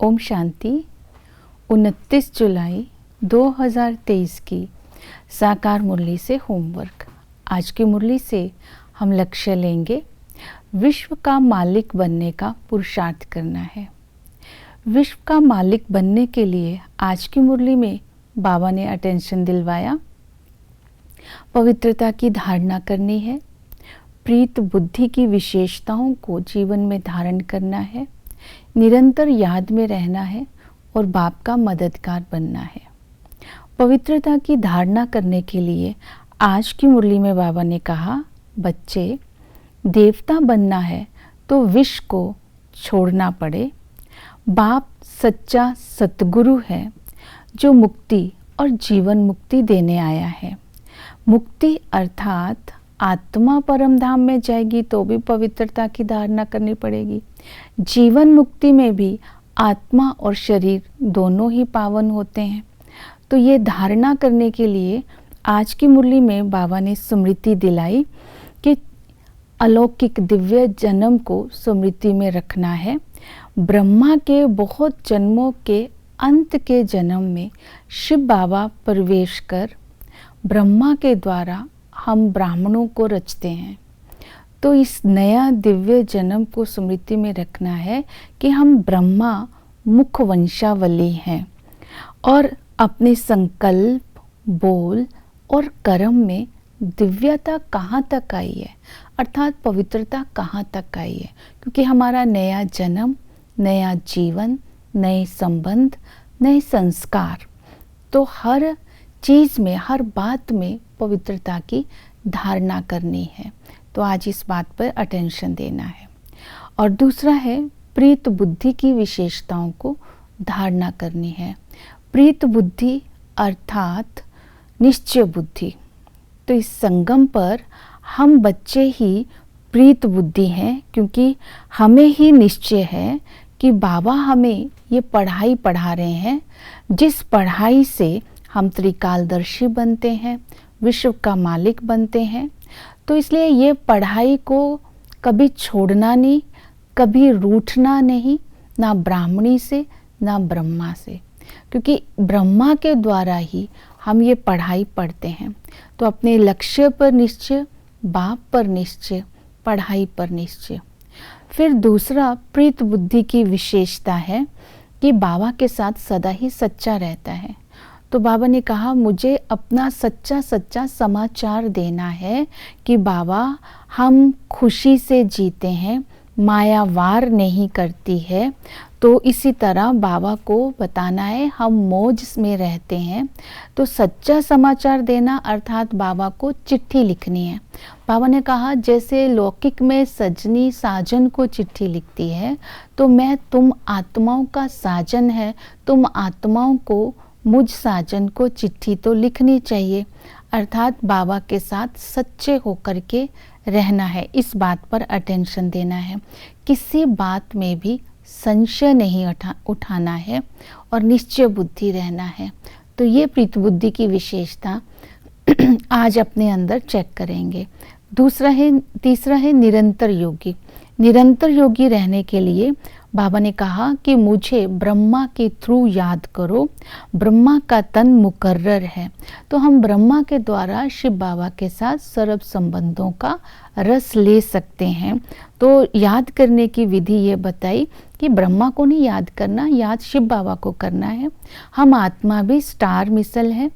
ओम शांति। 29 जुलाई 2023 की साकार मुरली से होमवर्क। आज की मुरली से हम लक्ष्य लेंगे, विश्व का मालिक बनने का पुरुषार्थ करना है। विश्व का मालिक बनने के लिए आज की मुरली में बाबा ने अटेंशन दिलवाया, पवित्रता की धारणा करनी है, प्रीत बुद्धि की विशेषताओं को जीवन में धारण करना है, निरंतर याद में रहना है और बाप का मददगार बनना है। पवित्रता की धारणा करने के लिए आज की मुरली में बाबा ने कहा, बच्चे देवता बनना है तो विश्व को छोड़ना पड़े। बाप सच्चा सतगुरु है जो मुक्ति और जीवन मुक्ति देने आया है। मुक्ति अर्थात आत्मा परम धाम में जाएगी तो भी पवित्रता की धारणा करनी पड़ेगी। जीवन मुक्ति में भी आत्मा और शरीर दोनों ही पावन होते हैं। तो ये धारणा करने के लिए आज की मुरली में बाबा ने स्मृति दिलाई कि अलौकिक दिव्य जन्म को स्मृति में रखना है। ब्रह्मा के बहुत जन्मों के अंत के जन्म में शिव बाबा प्रवेश कर ब्रह्मा के द्वारा हम ब्राह्मणों को रचते हैं। तो इस नया दिव्य जन्म को स्मृति में रखना है कि हम ब्रह्मा मुख वंशावली हैं और अपने संकल्प, बोल और कर्म में दिव्यता कहाँ तक आई है, अर्थात पवित्रता कहाँ तक आई है। क्योंकि हमारा नया जन्म, नया जीवन, नए संबंध, नए संस्कार, तो हर चीज़ में, हर बात में पवित्रता की धारणा करनी है। तो आज इस बात पर अटेंशन देना है। और दूसरा है, प्रीत बुद्धि की विशेषताओं को धारणा करनी है। प्रीत बुद्धि अर्थात निश्चय बुद्धि। तो इस संगम पर हम बच्चे ही प्रीत बुद्धि हैं, क्योंकि हमें ही निश्चय है कि बाबा हमें ये पढ़ाई पढ़ा रहे हैं, जिस पढ़ाई से हम त्रिकालदर्शी बनते हैं, विश्व का मालिक बनते हैं। तो इसलिए ये पढ़ाई को कभी छोड़ना नहीं, कभी रूठना नहीं, ना ब्राह्मणी से ना ब्रह्मा से, क्योंकि ब्रह्मा के द्वारा ही हम ये पढ़ाई पढ़ते हैं। तो अपने लक्ष्य पर निश्चय, बाप पर निश्चय, पढ़ाई पर निश्चय। फिर दूसरा, प्रीत बुद्धि की विशेषता है कि बाबा के साथ सदा ही सच्चा रहता है। तो बाबा ने कहा, मुझे अपना सच्चा सच्चा समाचार देना है कि बाबा हम खुशी से जीते हैं, माया वार नहीं करती है। तो इसी तरह बाबा को बताना है हम मौज में रहते हैं। तो सच्चा समाचार देना अर्थात बाबा को चिट्ठी लिखनी है। बाबा ने कहा, जैसे लौकिक में सजनी साजन को चिट्ठी लिखती है, तो मैं तुम आत्माओं का साजन है, तुम आत्माओं को, मुझ साजन को चिट्ठी तो लिखनी चाहिए। अर्थात बाबा के साथ सच्चे होकर के रहना है। इस बात पर अटेंशन देना है। किसी बात में भी संशय नहीं उठाना है और निश्चय बुद्धि रहना है। तो ये प्रीत बुद्धि की विशेषता आज अपने अंदर चेक करेंगे। तीसरा है निरंतर योगी। निरंतर योगी रहने के लिए बाबा ने कहा कि मुझे ब्रह्मा के थ्रू याद करो। ब्रह्मा का तन मुकर्रर है, तो हम ब्रह्मा के द्वारा शिव बाबा के साथ सर्व संबंधों का रस ले सकते हैं। तो याद करने की विधि ये बताई कि ब्रह्मा को नहीं याद करना, याद शिव बाबा को करना है। हम आत्मा भी स्टार मिसल है,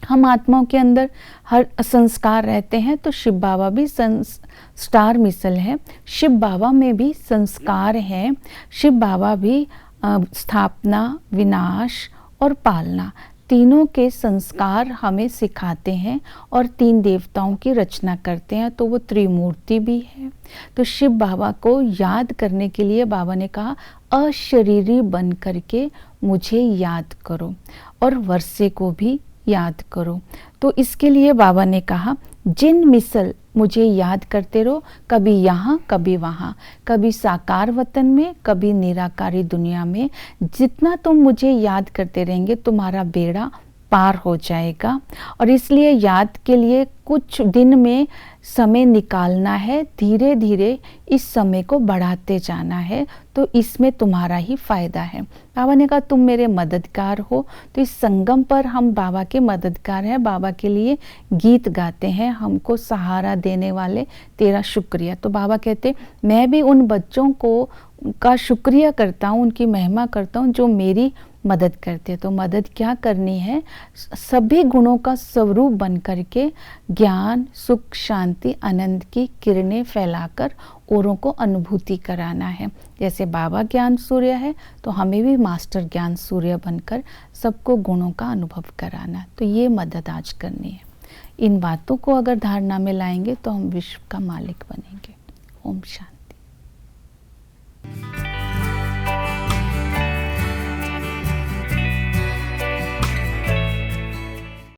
हम आत्माओं के अंदर हर संस्कार रहते हैं, तो शिव बाबा भी स्टार मिसल है। शिव बाबा में भी संस्कार हैं। शिव बाबा भी स्थापना, विनाश और पालना, तीनों के संस्कार हमें सिखाते हैं और 3 देवताओं की रचना करते हैं। तो वो त्रिमूर्ति भी है। तो शिव बाबा को याद करने के लिए बाबा ने कहा, अशरीरी बन करके मुझे याद करो और वर्षे को भी याद करो। तो इसके लिए बाबा ने कहा, जिन मिसल मुझे याद करते रहो, कभी यहाँ कभी वहाँ, कभी साकार वतन में कभी निराकारी दुनिया में, जितना तुम मुझे याद करते रहेंगे तुम्हारा बेड़ा पार हो जाएगा। और इसलिए याद के लिए कुछ दिन में समय निकालना है, धीरे धीरे इस समय को बढ़ाते जाना है, तो इसमें तुम्हारा ही फायदा है। बाबा ने कहा तुम मेरे मददगार हो, तो इस संगम पर हम बाबा के मददगार हैं, बाबा के लिए गीत गाते हैं, हमको सहारा देने वाले तेरा शुक्रिया। तो बाबा कहते मैं भी उन बच्चों को का शुक्रिया करता हूँ, उनकी महिमा करता हूँ जो मेरी मदद करते हैं। तो मदद क्या करनी है, सभी गुणों का स्वरूप बन करके ज्ञान, सुख, शांति, आनंद की किरणें फैलाकर औरों को अनुभूति कराना है। जैसे बाबा ज्ञान सूर्य है, तो हमें भी मास्टर ज्ञान सूर्य बनकर सबको गुणों का अनुभव कराना। तो ये मदद आज करनी है। इन बातों को अगर धारणा में लाएंगे तो हम विश्व का मालिक बनेंगे। ओम शांति।